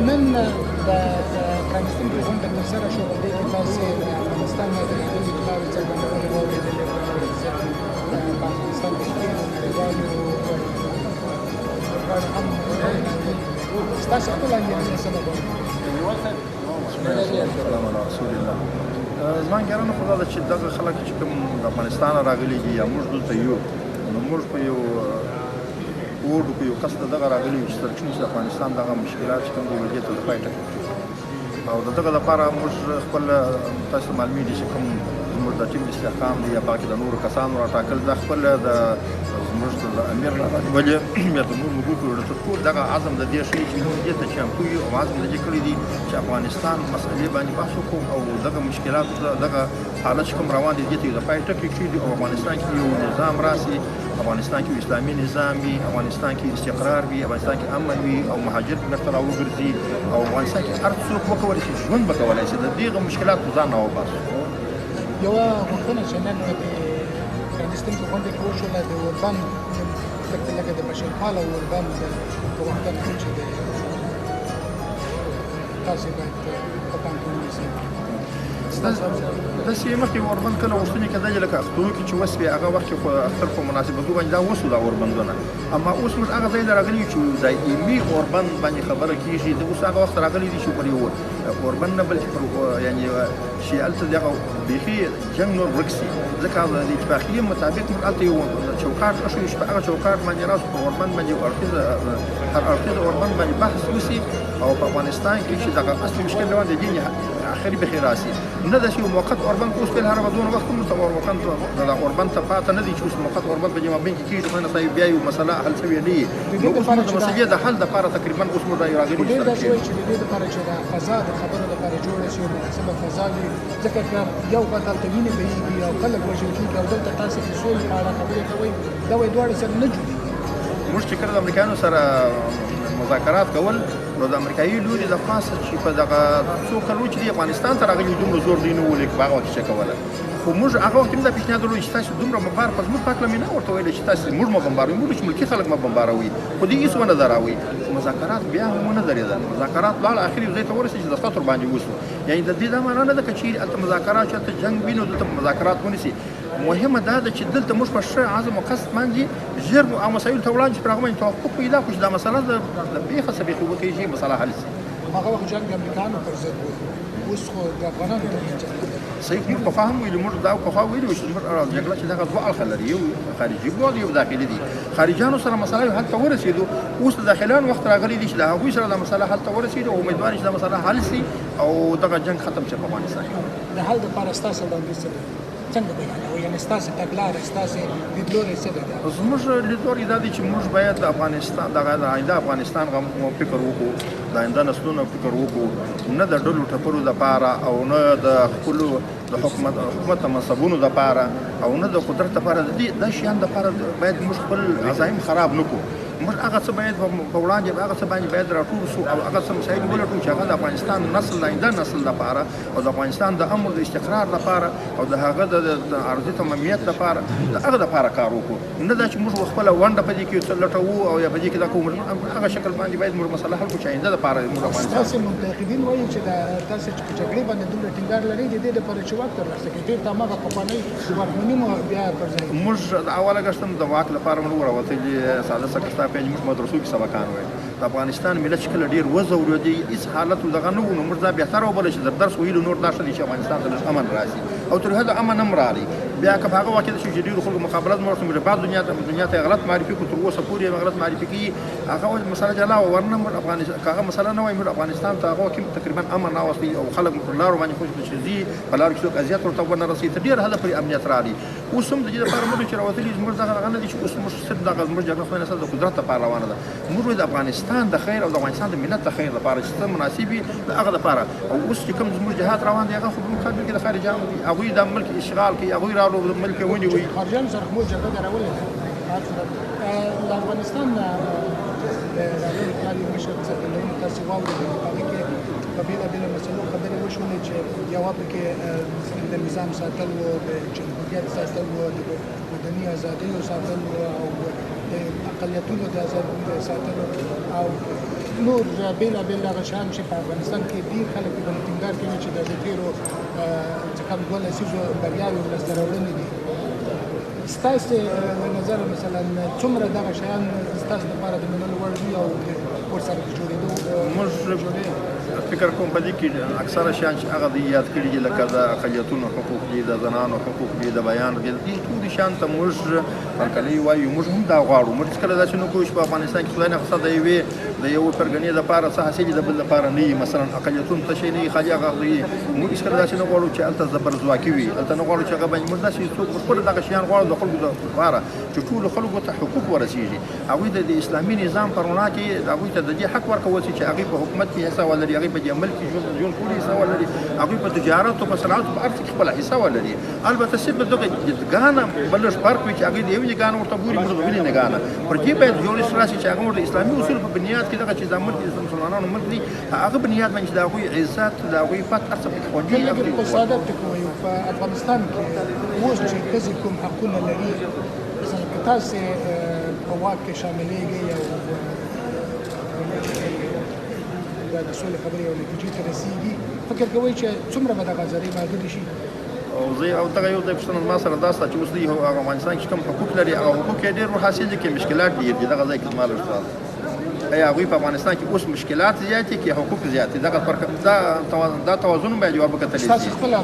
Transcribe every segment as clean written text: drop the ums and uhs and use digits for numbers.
نن د پرانیستونکو غونډه ترسره شوه، په دې کې تاسې د افغانستان د نړیوالو چارو څرګندونې واورېدلې په افغانستان کې نړیوالو لوبغاړو هم ستاسو خپل انګېرنې څه ده؟ سلام علی رسول الله. زما انګېرنه خو دا ده چې دغه خلک چې کوم د افغانستان راغلي دي یا موږ دلته یو، نو موږ په یو اوډو په یو قصد دغه راغلي یو چې تر کوم چې د افغانستان دغه مشکلات چې کوم دي دې ته د پای ټکی کړو، او د دغه لپاره موږ خپل تاسو معلومېږي چې کوم زموږ د ټیم استحکام دی یا باقي د نورو کسانو راټاکل دا خپل د زموږ د امیر ولې یا د نورو ګروپونو تر ټولو دغه عزم د دې ښیي چې موږ دې ته چمتو یو او عزم دې کړی دي چې افغانستان مسئلې باندې بحث وکړو او دغه مشکلات دغه حالت چې کوم روان دي دې ته د پای ټکی کړي او افغانستان کې یو نظام راسي، افغانستان کې اسلامي نظام وي، افغانستان کې استقرار وي، افغانستان کې امن وي او مهاجر بیرته راوګرځي او افغانستان کې هر څوک وکولی شي ژوند به کولی شي د دغه مشکلاتو ځان راوباسو. یوه غوښتنه چې نن د پرانیستونکو غونډې کې وشوله د اوربند لکه د بشرپاله اوربند غوښتنه چې تاسې باید په پام کې ونیسئ. داسې مخکې اوربند کله غوښتنې کېدلې لکه اخترو کې چې وسوې هغه وخت کې خو اختر په مناسبتو باندې دا وسو دا اوربندونه، اما اوس موږ هغه ځای ته راغلي یو چې دایمي اوربند باندې خبره کېږي. د اوس هغه وخت راغلی دي چې پر یو اوربند نه بلکې پر یعنې چې هلته دغه بیخي جنګ نور ورک سي، ځکه د اتفاقیې مطابق موږ هلته یو چوکاټ اېښی چې په هغه چوکاټ باندې راسو په اوربند باندې یو هر اړخیز اوربند باندې بحث وسي او په افغانستان کې چې دغه اصلي مشکل روان دی دې آخري بخیر راسي، نه داسې یو موقت اوربند اوس فعل هر دونه وخت موږ ته د اوربند ته پاته نه دي چې اوس موقت اوربند په جمع بین کې کېږي خو نه صحیح بیا یو مسله حل شوې نه وي. نو اوس موږ د مسلې د حل دپاره تقریبا اوس موږ راغلي خو ډېر داسې وایي چې د دې دپاره چې د فضا د خبرو دپاره جوړه شي مناسبه فضا وي، ځکه که یو خوا ته هلته وینې بهېږي او خلک وژل کېږي او دلته تاسې د سولې په اړه خبرې کوئ، دا وایي دواړه سره نه جوړېږي. موږ چې کله د امریکایانو سره مذاکرات کول نو د امریکایي لوري د پاسه چې په دغه څو کلو چې دی افغانستان ته راغلي دومره زور دی نه و لکه په هغه وخت کې کوله، خو موږ هغه وخت هم دا پیشنهاد درلود چې تاسو دومره مبار په زموږ پاک لمې نه ورته ویل چې تاسو موږ مه بمباروئ، موږ چې ملکي خلک مه بمباروئ، خو دوی هېڅ ونه دراوئ. مذاکرات بیا هم ونه درېدل، مذاکرات لاړه اخري ځای ته ورسېد چې د خطر باندې وسو، یعنې د دې دا معنا نه ده که چیرې هلته مذاکرات چې هلته جنګ وي نو دلته مذاکرات ونیسي. مهمه دا ده چې دلته موږ په ښه عزم او قصد باندې ژر او مسایلو ته وړاندې پر هغه باندې توافق پیدا کړو چې دا مسله د بیخه څه بیخي وکړي مسله حل شي. هغه وخت جنګ د امریکایانو پر ضد و، اوس خو د افغانانو تر منځ جنګ دی. صحیح، موږ په فهم ویلو، موږ دا پخوا ویلي وو چې زموږ جګړه چې دغه دوه اړخه لري، یو خارجي بول یو داخلي دي. خارجیانو سره مسله یو حل ته ورسېدو، اوس د داخلیانو وخت راغلی دي چې د هغوی سره دا مسله حل ته ورسېدو او امیدوار چې دا مسله حل شي او دغه جنګ ختم شي په افغانستان کې. د حل دپاره ستاسو وړاندیز څه دی؟ څنګه بیانوئ؟ یعنې ستاسې تګلاره ستاسې لیدلوری څه دی؟ زموږ لیدلوری دا دی چې موږ باید د افغانستان د آینده افغانستان فکر وکړو، د آینده نسلونو فکر وکړو، نه د ډلو ټپلو دپاره او نه د خپلو د حکومت منصبونو دپاره او نه د قدرت دپاره، د دې شیانو دپاره باید موږ خپل عزایم خراب نه کړو. موږ هغه څه باید په وړاندې هغه څه باندې باید راټول شو او هغه څه مسایل ولټوو چې هغه د افغانستان نسل د آینده نسل لپاره او د افغانستان د امن د استقرار لپاره او د هغه د ارضي تمامیت لپاره د هغه لپاره کار وکړو، نه دا چې موږ خپله ونډه په دې کې لټوو او یا په دې کې دا کوو. هغه شکل باندې باید موږ مسله حل کړو چې آینده لپاره موږ افغانستان. تاسې منتقدین وایي چې تاسې چې په جګړې باندې دومره ټینګار لرئ د دې لپاره چې واک ترلاسه کړئ، بېرته هماغه پخوانۍ واکمني مو بیا پر ځای. موږ د اوله ګشته د واک لپاره موږ راوتلي ساده سکستا پیج موږ مدرسو کې سبقان وایي. د افغانستان ملت چې کله ډېر وځورېدی هېڅ حالت وردغه نه و، نو موږ دا بهتره وبله چې د درس ویلو نور دا ښه دی چې افغانستان ته لږ امن راسي او تر هغه امن هم راغلی. بیا که په هغه وخت کې چې ډېرو خلکو مقابلت مو ورته بعد دنیا ته غلط معرفي کړو، تر اوسه پورې غلط معرفي کوي، هغه مسله جلا وه، ورنه موږ افغانستان که هغه مسله نه وای موږ افغانستان ته هغه وخت تقریبا امن راوستی او خلک پر لارو باندې خوش چې ځي په لارو کې څوک اذیت ورته ونه رسېږي، تر ډېره حده پورې امنیت راغلی. اوس هم د دې لپاره موږ چې راوتلي زموږ دغه نه دي چې اوس موږ صرف دغه زموږ جګړه خو نه د قدرت لپاره روانه ده، موږ د افغانستان د خیر او د افغانستان د ملت د خیر لپاره چې څه مناسب وي د هغه لپاره. او اوس چې کوم زموږ جهاد روان دی هغه خو په مقابل کې د خارجیانو دي، هغوی د ملک اشغال کوي، هغوی راغلو ملک یې ونیوي. خارجیانو سره خو جګړه درولې ده. د افغانستان د راغلي کال یو مشر څرګندونې تاسې واورېدلې، په هغې کې په بېلابېلو مسلو خبرې وشولې چې یوه پکې د نظام ساتل و، د جمهوریت ساتل و، د مدني ازادیو ساتل و او د اقلیتونو د ازادۍ د ساتلو او نور بېلابېل هغه شیان چې په افغانستان کې ډېر خلک په ټینګار کوي چې د تېرو څه کم 2 لسیزو بریاوې ولسته راوړنې دي. ستاسو له نظره مثلا څومره دغه شیان ستاسو لپاره د منلو وړ دي او ورسره د جوړېدو موږ فکر کوم په دې کې اکثره شیان چې هغه دي یاد کړي دي لکه د اقلیتونو حقوق دي، د زنانو حقوق دي، د بیان دي، دې ټول شیان ته موږ کله وایو موږ هم دا غواړو. موږ هېڅکله داسې نه کوو چې په افغانستان کې خدای نخواسته د یوې فرګنې دپاره څه حاصل د بل لپاره نه وي. مثلا اقلیتونو ته شی نه وي، خالي هغه وي. موږ هېڅکله داسې نه غواړو چې هلته زبرځواکي وي، هلته نه غواړو چې هغه باندې موږ داسې څوک خپل دغه شیان غواړو د خلکو دپاره چې ټولو خلکو ته حقوق ورسېږي. هغوی ته د اسلامي نظام په رڼا کې هغوی ته د دې حق ورکول شي چې هغوی په حکومت کې حصه ولري، هغوی په دې عمل کې ژوند کولو حصه ولري، هغوی په تجارت او په صنعت په هر څه کې خپله حصه ولري. البته صرف دغه جدګانه بل لږ فرق وي چې هغوی د یوې جګانه ورته ګوري، موږ د بلې نګانه. پر دې باید جوړښت راشي چې هغه د اسلامي اصولو په بنیاد کې دغه چې دا ملک د مسلمانانو ملک دی، هغه بنیاد باندې چې د هغوی عزت، د هغوی فتح هر څه پکې خوندي وي. لږ په ساده ټکو وایو په افغانستان کې اوس چې ښځې کوم حقونه لري، مثلا که تاسې په واک کې شاملېږئ او د سولې خبرې او نتیجې ته رسېږي، فکر کوئ چې څومره به دغه ذرې محدودې شي؟ او دغه یو ځای پوښتنه ما سره دا سته چې اوس دوی هغه افغانستان کې کوم حقوق لري، هغه حقوق یې ډېر حاصل دي کې مشکلات ډېر دي. دغه ځای کې زما لږ سوال ایا هغوی په افغانستان کې اوس مشکلات زیات دي کې حقوق زیات دي؟ دغه فرق دا توازن باید جواب وکتلی شي. ستاسو خپله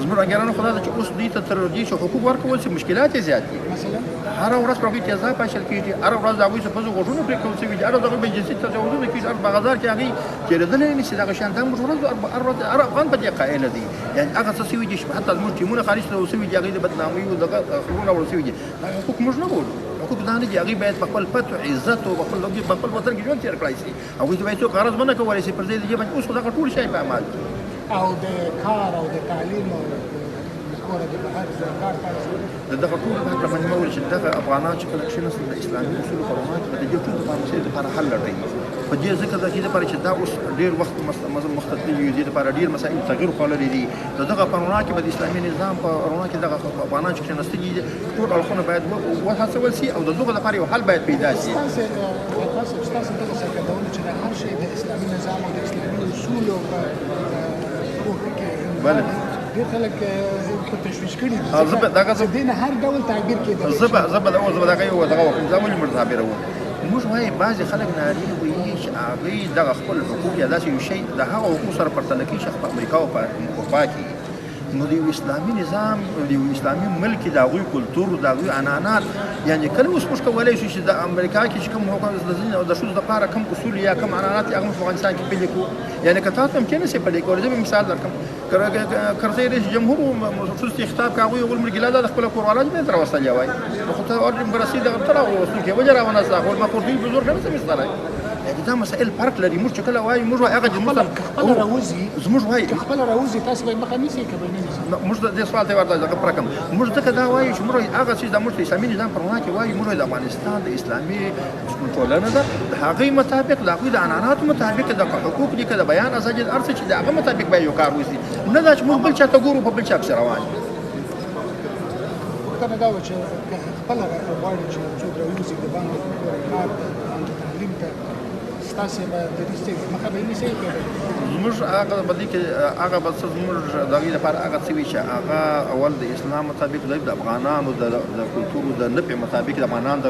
زموږ رنګیرانو خو دا ده چې اوس دوی ته تر دې چې حقوق ورکول شي مشکلات یې زیات دي. مثلا هره ورځ پر هغوی تیزاب پاشل کېږي، هره ورځ د هغوی څخه ښځو غوږونه پرې کول شوي دي، هره ورځ د هغوی باندې جنسي تجاوزونه کېږي، هر بازار کې هغوی تېرېدلی نه شي. دغه شیان دا موږ ورځ هر ورځ هر افغان په دې قایله دی. یعنې هغه څه شوي دي چې حتی زموږ ټیمونه خارج ته شوي دي، هغوی د بدنامۍ او دغه خبرونه وړل شوي دي. دا حقوق موږ نه بولو، حقوق دا نه دي. هغوی باید په خپل پت او عزت او په خپل وطن کې ژوند تېر کړی شي. هغوی ته باید څوک غرض ونه کولی شي پر ځای د دې باندې اوس خو دغه ټول شی په عمل او د کار او د تعلیم او کوره د بهر د کار د دغه ټول بحث باندې مول چې دغه افغانان چې کله کښېناستل د اسلامي اصولو په رڼا کې به د دې ټول دپاره مسایلو دپاره حل لټوي. په دې ځکه د دې لپاره چې دا اوس ډېر وخت مختلف وي، دې لپاره ډېر مسایل تغیر خوړلي دي. د دغه په رڼا کې به د اسلامي نظام په رڼا کې دغه افغانان چې کښېناستلي دي ټول اړخونه باید وهڅول شي او د دغه لپاره یو حل باید پیدا شي. ستاسو دغه څرګندونه چې د هر شی د اسلامي نظام او د اسلامي اصولو په پوهه کې ډېر خلک په تشویش کړي دي. د دې نه هر ډول تعبیر کېدلی شي. زه به دغه یو دغه وکړم. دا ولې موږ تعبیروو؟ موږ وایو بعضې خلک نارینه وایي چې هغوی دغه خپل حقوق یا داسې یو شی د هغه حقوقو سره پرتله کوي چې په امریکا او په اروپا کې نو د یو اسلامي نظام د یو اسلامي ملک د هغوی کلتور د هغوی عنعنات یعنې کله اوس موږ کولی شو چې د امریکا کې چې کوم حقوق د ښځو دپاره کوم اصول یا کوم عنعنات هغه موږ په افغانستان کې پلي کړو. یعنې که تاسو هم کېناسئ پلي کولی. زه به مثال درکړم. کرزی رئیس جمهور ښځو ته خطاب که هغوی ویل مړ ګیله دا د خپله کوروالا باید راوستلی وای نو خو ته برسي دغه ته راوستونکې وجه راونسته خو ما کوردوی بزرګ نه شم ایستلی. دا مسائل فرق لري. موږ چې کله وایو موږ وایو هغه خپله راوځي زموږ وایو که خپله راوځي تاسو به یې مخه نیسئ که به یې نه نیسئ. موږ دې سوال ته ورته دغه پرکم. موږ ځکه دا وایو چې موږ هغه څیز د موږ د اسلامي نظام په رڼا کې وایو. موږ د افغانستان د اسلامي ټولنه ده د هغې مطابق د هغوی د عنعناتو مطابق د حقوق دي که د بیان ازادي هر څه چې د هغه مطابق باید یو کار وشي. نه دا چې موږ بل چا ته ګورو په بل چا پسې روان یو. پوښتنه دا وه چې که خپله غواړي چې څوک راوځي د باندې کار تعلیم ته ستاسې به د دې څه مخه به یې نیسئ که زموږ هغه په دې کې هغه به څه زموږ د هغې لپاره هغه څه وي چې هغه اول د اسلام مطابق د افغانانو د کلتورو د نفع مطابق د افغانانو د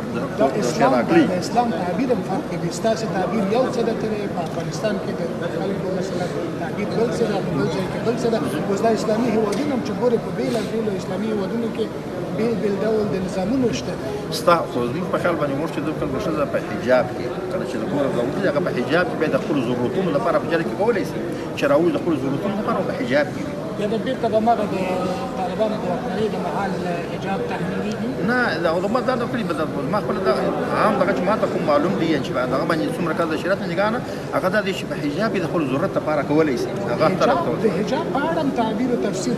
راکړي. د اسلام تعبیر هم فرق کوي. ستاسې تعبیر یو څه ده ترې په افغانستان کې د خلکو مثلا تعبیر بل څه ده، په بل ځای کې بل څه ده. اوس دا اسلامي هېوادونه هم چې ګورې په بېلابېلو اسلامي هېوادونو کې بېل بېل ډول د نظامونو شته. ستا خو زموږ په خیال باندې موږ چې د ښځه په حجاب کې کله چې د کوره راوځي هغه په حجاب کې باید د خپلو ضرورتونو لپاره په جره کې کولی شي چې راوځي د خپلو ضرورتونو لپاره په حجاب کې وي. یا د بېرته به هماغه د طالبانو د واکمنۍ د مهال حجاب تحمیلېږي؟ نه ما دا نه کړي ما خپله دغه عام دغه چې ما ته کوم معلوم دي چې په دغه باندې څومره کال د شریعت نه نګاه نه هغه دا دی چې په حجاب یې د خپل ضرورت لپاره کولی شي. هغه د حجاب په اړه هم تعبیر او تفسیر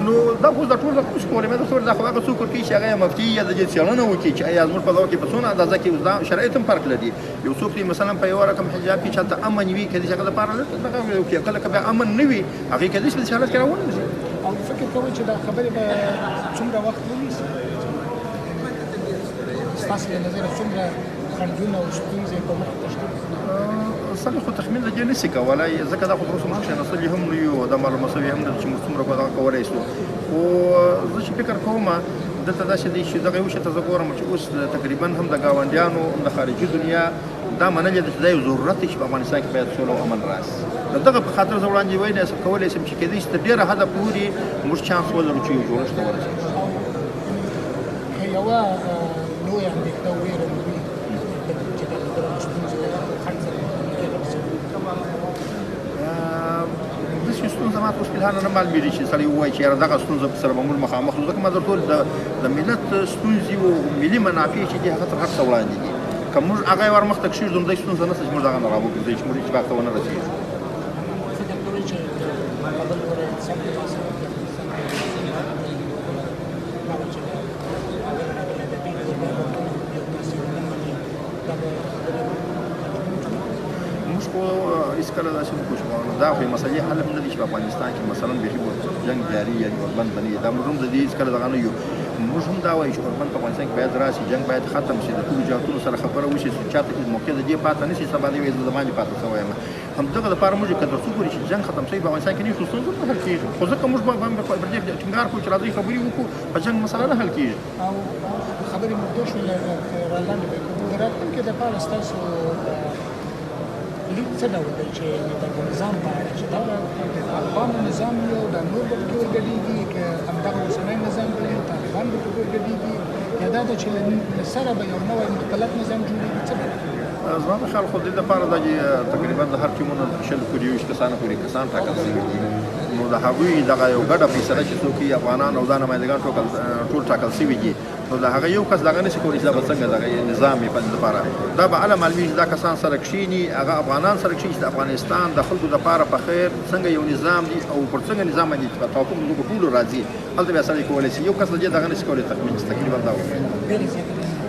نو دا اوس د ټول د کوم کولی مې دا څومره دا خو هغه څوک ورکوي چې هغه مفتي یا د دې څېړنه وکړي چې ایا زموږ په دغه کې په څونه اندازه کې دا شرایط هم فرق لري. یو څوک دی مثلا په یو رقم حجاب کې چې هلته امن وي که دې هغه لپاره دغه وکړي کله که بیا امن نه وي هغې کېدای شي په دې حالت کې راونیسي. او فکر کوئ چې دا خبرې به څومره وخت ونیسي؟ ستاسو له نظره څومره خنډونه او ستونزې په مخ تشکیل سړی خو تخمین د دې نشي کولی ځکه دا خو تر اوسه موږ کښېنستلي هم نه یو دا معلومه سوې هم نه ده چې موږ څومره به دغه کولی شو خو زه چې فکر کوم دلته داسې دی چې دغه یو شي ته زه ګورم چې اوس تقریبا هم د ګاونډیانو هم د خارجي دنیا دا منلې ده چې دا یو ضرورت دی چې په افغانستان کې باید سوله او امن راشي د دغه په خاطر زه وړاندې ویلی کولی شم چې کېدای شي تر ډېره حده پورې موږ چانس ولرو چې یو جوړښت ته ورسېږو یوه لویه اندېښنه ویره مو وي چې د دغه ستونزې له خنډ سره داسې ستونزه ماته اوس فلحال نه معلومېږي چې سړی ووایي چې یاره دغه ستونزه سره به موږ مخامخ یو ځکه ما درته وویل د ملت ستونزې او ملي منافع چې دي هغه تر هر څه وړاندې دي که موږ هغه یې ور مخته کښېږدو نو داسې ستونزه نشته چې موږ دغه نه راوګرځوي چې موږ اتفاق ته ونه رسېږو فکر کوئ چې کابل ور اقتصاد کې تاسو موږ خو هېڅکله داسې نه کوو چې دا خو یې مسلې حل هم نه دي چې په افغانستان کې مثلا بیخي جنګ جاري یا اوربند به نه وي دا موږ هم د دې هېڅکله دغه نه یو موږ هم دا وایو چې اوربند په افغانستان کې باید راشي جنګ باید ختم شي د ټولو جهتونو سره خبره وشي چې چا ته موقع د دې پاته نه شي سبا دې وایي زه د باندې پاته شوی یم همدغه دپاره موږ که تر څو پورې چې جنګ ختم شوي په افغانستان کې نه وي خو ستونزه نه حل کېږي خو ځکه موږ به پر دې ټینګار کوو چې راځئ خبرې وکړو په جنګ مسله نه حل کېږي او خبرې مو دوه شولې رالاندې به کوو د راتلونکي دپاره ستاسو لید څه ډول دی چې دغه نظام په اړه چې دا د طالبانو نظام وي او دا نور به پکې ورګډېږي که همدغه اوسنی نظام به وي طالبان به پکې ورګډېږي یا دا ده چې له سره به یو نوی مختلف نظام جوړېږي څه به زما په خیال خو د دې لپاره دا چې تقریبا د هر ټیمونو شل پورې 20 کسانو پورې کسان ټاکل شوي دي نو د هغوی دغه یو ګډه فیصله چې څوک یې افغانان او دا نمایندګان ټول ټاکل شوي دي نو د هغه یو کس دغه نشي کولی چې دا به څنګه دغه نظام یې په دې لپاره دا به هله معلومېږي چې دا کسان سره کښېني هغه افغانان سره کښېني چې د افغانستان د خلکو دپاره په خیر څنګه یو نظام دی او پر څنګه نظام باندې چې په توافق موږ ټولو راځي هلته بیا سړی کولی شي یو کس د دې دغه نشي کولی تقریبا دا وکړي